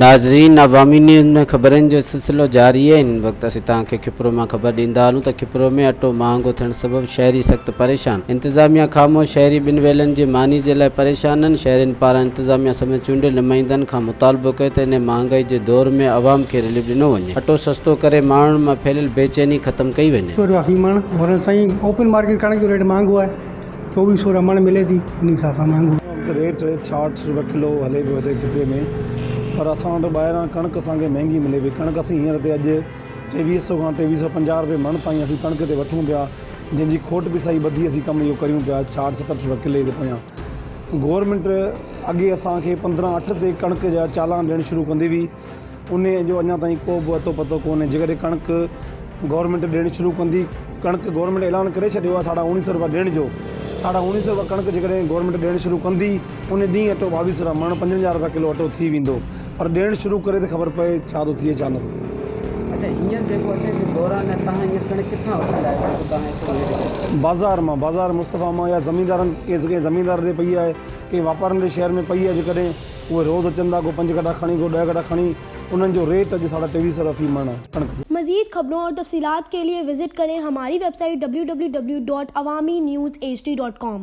नाज़रीन, अवामी न्यूज़ में ख़बरनि जो सिलसिलो जारी है। इन वक्त असीं तव्हांखे कपरो में ख़बर ॾींदा हलूं त कपरो में अटो महांगो थियण सबबि शहरी सख़्त परेशान। इंतज़ामिया खामोश शहरी ॿिनि वेलनि जी मानी जे लाइ परेशान आहिनि। शहरियुनि पारां इंतज़ामिया समेत चूंडियल नुमाइंदनि खां मुतालबो कयो त इन महांगाई जे दौर में अवाम खे रिलीफ ॾिनो वञे, अटो सस्तो करे माण्हुनि में फैलियल बेचैनी ख़त्म कई वञे। साईं ओपन मार्केट कणक जो रेट महांगो आहे, 2400 मण मिले थी, इन हिसाब सां महांगो रेट 66 रुपए किलो हले पियो हिते कपरे में। पर असां वटि ॿाहिरां कणक असांखे महांगी मिले पई। कणक असीं हींअर ते अॼु 2300 खां 2350 रुपए मण ताईं असीं कणक ते वठूं पिया, जंहिंजी खोट बि सही ॿधी असीं कमु इहो करियूं पिया 66-67 रुपए किले ते पिया। गवर्नमेंट अॻे असांखे 15/8 ते कणक जा चालान ॾियणु शुरू कंदी हुई, उन जो अञा ताईं को बि अतो पतो कोन्हे। जेकॾहिं कणक गवर्नमेंट ॾियणु शुरू कंदी, कणक गवर्नमेंट ऐलान करे छॾियो आहे 1950 रुपया ॾियण जो, 1950 रुपया कणक जेकॾहिं गवर्नमेंट ॾियणु शुरू कंदी, उन ॾींहुं अटो 2200 रुपया मण 55 रुपया किलो अटो थी वेंदो। पर ॾियणु शुरू करे त ख़बर पए छा थो थिए छा नथो थिए। अच्छा, हींअर जेको अचे जे दौरान तव्हां हींअर कणक किथां वठंदा आहियो? बाज़ार मुस्तफ़ा मां या ज़मींदारनि कंहिं ज़मींदार ॾे पई आहे, कंहिं वापारनि जे शहर में पई आहे। जेकॾहिं उहे रोज़ अचनि था, को 5 कटा खणी, को 10 कटा खणी, उन्हनि जो रेट अॼु 2350 रुपया फी मण आहे कणक। मज़ीद खबरों और तफसीलात के लिए विजिट करें हमारी वेबसाइट www.awamiNewsHD.com।